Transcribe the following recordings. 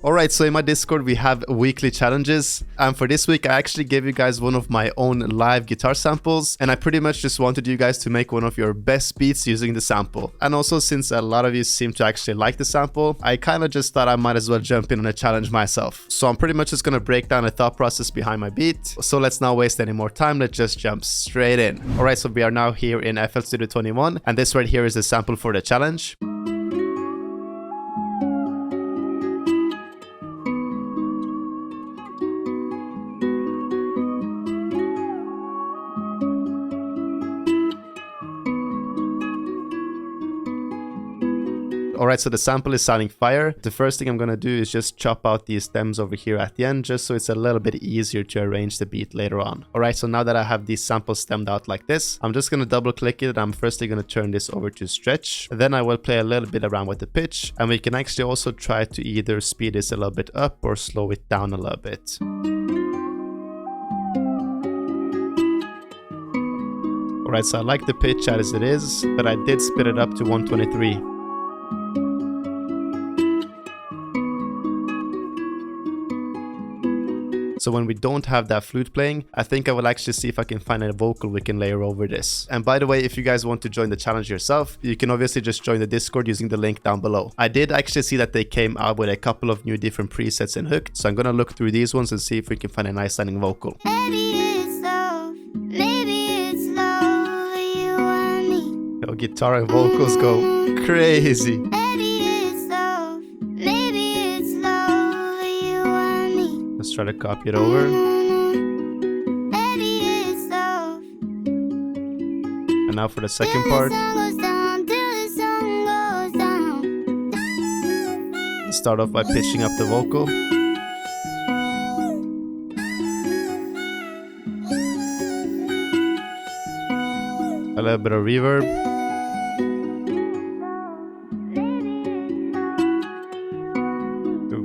Alright, so in my Discord we have weekly challenges, and for this week I actually gave you guys one of my own live guitar samples, and I pretty much just wanted you guys to make one of your best beats using the sample. And also, since a lot of you seem to actually like the sample, I kind of just thought I might as well jump in on a challenge myself. So I'm pretty much just gonna break down the thought process behind my beat. So let's not waste any more time, let's just jump straight in. Alright, so we are now here in FL Studio 21, and this right here is the sample for the challenge. Alright, so the sample is sounding fire. The first thing I'm gonna do is just chop out these stems over here at the end, just so it's a little bit easier to arrange the beat later on. Alright, so now that I have these samples stemmed out like this, I'm just gonna double click it, and I'm firstly gonna turn this over to stretch. Then I will play a little bit around with the pitch, and we can actually also try to either speed this a little bit up or slow it down a little bit. Alright, so I like the pitch as it is, but I did split it up to 123. So when we don't have that flute playing, I think I will actually see if I can find a vocal we can layer over this. And by the way, if you guys want to join the challenge yourself, you can obviously just join the Discord using the link down below. I did actually see that they came out with a couple of new different presets in Hooked, so I'm gonna look through these ones and see if we can find a nice sounding vocal. Yo, guitar and vocals go crazy. Let's try to copy it over. And now for the second part. Let's start off by pitching up the vocal. A little bit of reverb.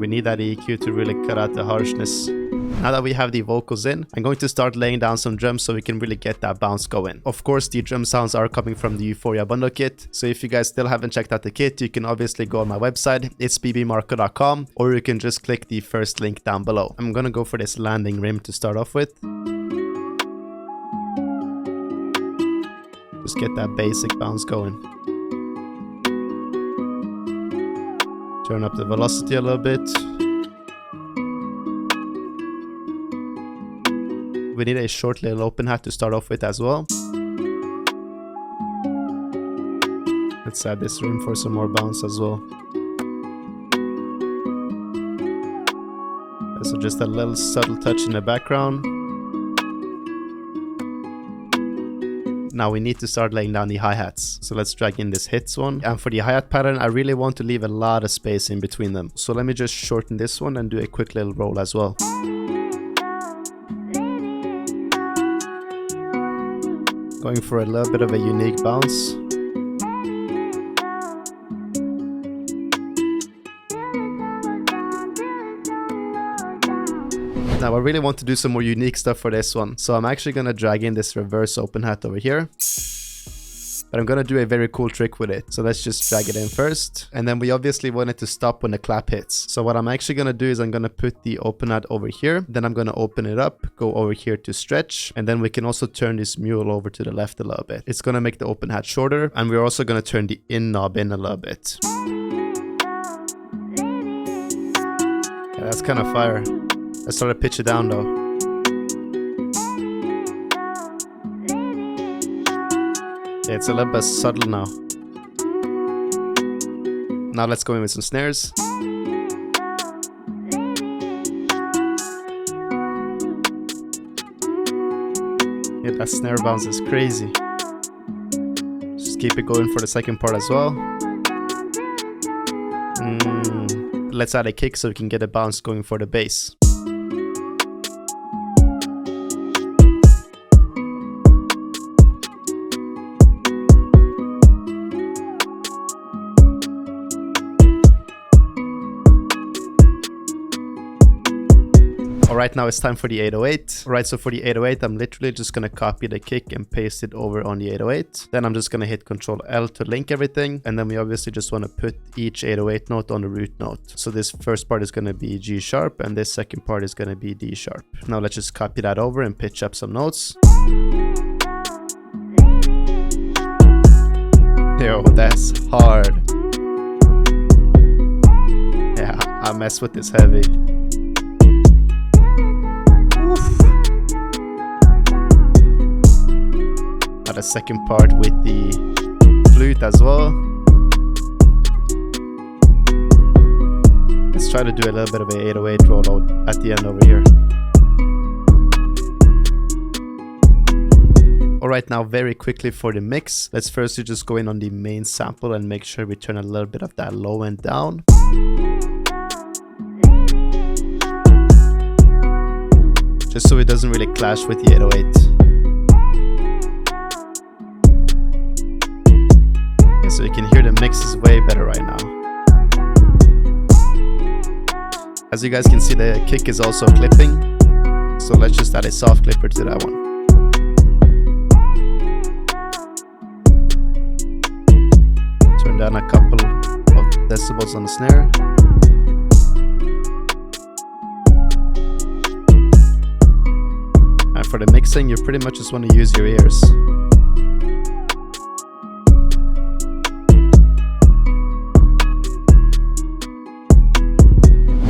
We need that EQ to really cut out the harshness. Now that we have the vocals in, I'm going to start laying down some drums so we can really get that bounce going. Of course, the drum sounds are coming from the Euphoria bundle kit, so if you guys still haven't checked out the kit, you can obviously go on my website, it's BBMarko.com, or you can just click the first link down below. I'm gonna go for this landing rim to start off with. Just get that basic bounce going. Turn up the velocity a little bit. We need a short little open hat to start off with as well. Let's add this rim for some more bounce as well. So just a little subtle touch in the background. Now we need to start laying down the hi-hats. So let's drag in this hits one. And for the hi-hat pattern, I really want to leave a lot of space in between them. So let me just shorten this one and do a quick little roll as well. Going for a little bit of a unique bounce. Now I really want to do some more unique stuff for this one, so I'm actually gonna drag in this reverse open hat over here. But I'm gonna do a very cool trick with it. So let's just drag it in first, and then we obviously want it to stop when the clap hits. So what I'm actually gonna do is I'm gonna put the open hat over here, then I'm gonna open it up, go over here to stretch, and then we can also turn this mule over to the left a little bit. It's gonna make the open hat shorter, and we're also gonna turn the in knob in a little bit. Yeah, that's kind of fire. Let's try to pitch it down though. Yeah, it's a little bit subtle now. Now let's go in with some snares. Yeah, that snare bounce is crazy. Just keep it going for the second part as well. Let's add a kick so we can get a bounce going for the bass. Alright, now it's time for the 808. Alright, so for the 808, I'm literally just gonna copy the kick and paste it over on the 808. Then I'm just gonna hit Ctrl L to link everything. And then we obviously just wanna put each 808 note on the root note. So this first part is gonna be G sharp and this second part is gonna be D sharp. Now let's just copy that over and pitch up some notes. Yo, that's hard. Yeah, I mess with this heavy. Now the second part with the flute as well. Let's try to do a little bit of an 808 rollout at the end over here. Alright, now very quickly for the mix, let's firstly just go in on the main sample and make sure we turn a little bit of that low end down. Just so it doesn't really clash with the 808. Okay, so you can hear the mix is way better right now. As you guys can see, the kick is also clipping. So let's just add a soft clipper to that one. Turn down a couple of decibels on the snare. And for the mixing, you pretty much just want to use your ears.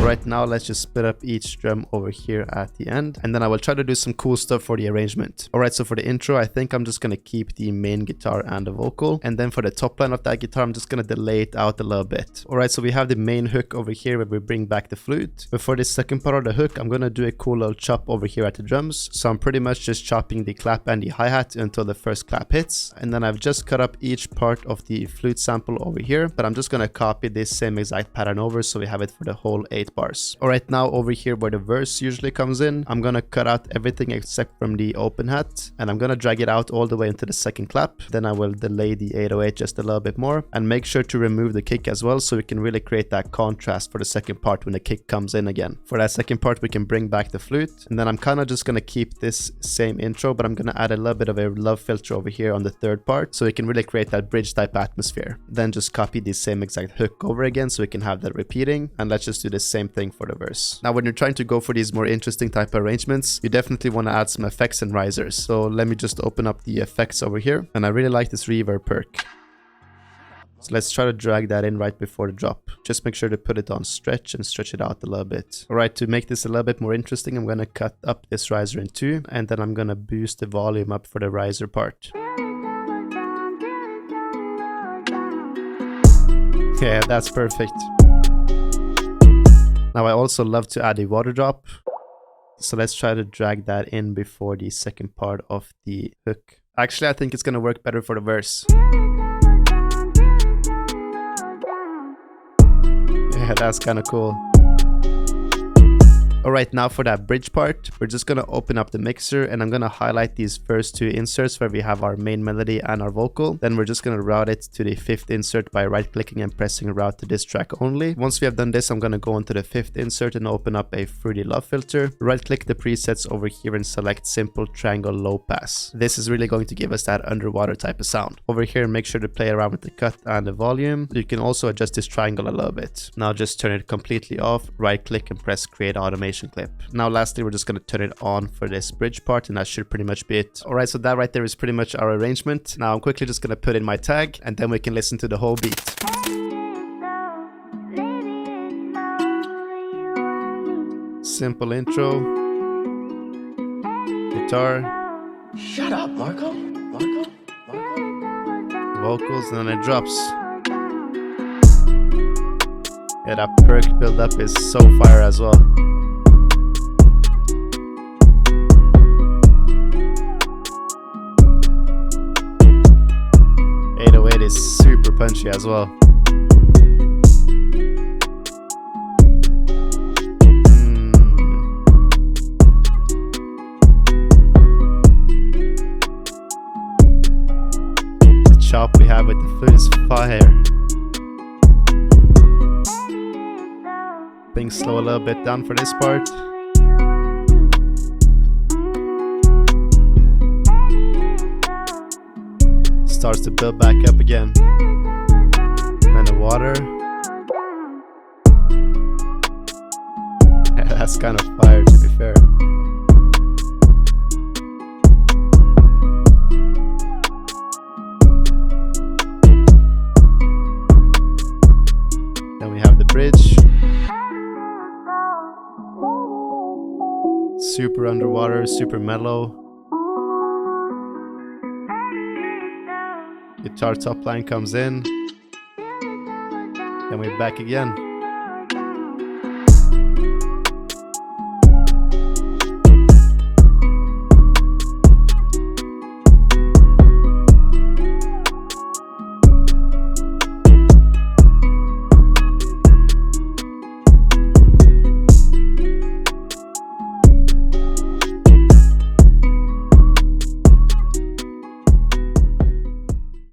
Right now, let's just split up each drum over here at the end, and then I will try to do some cool stuff for the arrangement. Alright, so for the intro, I think I'm just gonna keep the main guitar and the vocal, and then for the top line of that guitar, I'm just gonna delay it out a little bit. Alright, so we have the main hook over here where we bring back the flute. But for this second part of the hook, I'm gonna do a cool little chop over here at the drums. So I'm pretty much just chopping the clap and the hi-hat until the first clap hits, and then I've just cut up each part of the flute sample over here, but I'm just gonna copy this same exact pattern over so we have it for the whole 8 bars. Alright, now over here where the verse usually comes in, I'm gonna cut out everything except from the open hat, and I'm gonna drag it out all the way into the second clap. Then I will delay the 808 just a little bit more and make sure to remove the kick as well so we can really create that contrast for the second part when the kick comes in again. For that second part, we can bring back the flute, and then I'm kind of just gonna keep this same intro, but I'm gonna add a little bit of a love filter over here on the third part so we can really create that bridge type atmosphere. Then just copy the same exact hook over again so we can have that repeating, and let's just do the same thing for the verse. Now when you're trying to go for these more interesting type of arrangements, you definitely want to add some effects and risers. So let me just open up the effects over here, and I really like this reverb perk. So let's try to drag that in right before the drop. Just make sure to put it on stretch and stretch it out a little bit. Alright, to make this a little bit more interesting, I'm going to cut up this riser in 2, and then I'm going to boost the volume up for the riser part. Yeah, that's perfect. Now I also love to add a water drop. So let's try to drag that in before the second part of the hook. Actually, I think it's going to work better for the verse. Yeah, that's kind of cool. Alright, now for that bridge part, we're just going to open up the mixer, and I'm going to highlight these first 2 inserts where we have our main melody and our vocal. Then we're just going to route it to the 5th insert by right clicking and pressing route to this track only. Once we have done this, I'm going to go into the 5th insert and open up a fruity love filter. Right click the presets over here and select simple triangle low pass. This is really going to give us that underwater type of sound. Over here, make sure to play around with the cut and the volume. You can also adjust this triangle a little bit. Now just turn it completely off, right click and press create automation clip. Now lastly, we're just going to turn it on for this bridge part, and that should pretty much be it. Alright, so that right there is pretty much our arrangement. Now I'm quickly just going to put in my tag, and then we can listen to the whole beat. Simple intro, guitar, shut up, Marko. Vocals, and then it drops. Yeah, that perk build up is so fire as well. 808 is super punchy as well. The chop we have with the flute is fire. Things slow a little bit down for this part. starts to build back up again. Then the water. Yeah, that's kind of fire, to be fair. Then we have the bridge. Super underwater, super mellow. Guitar top line comes in. Then we're back again.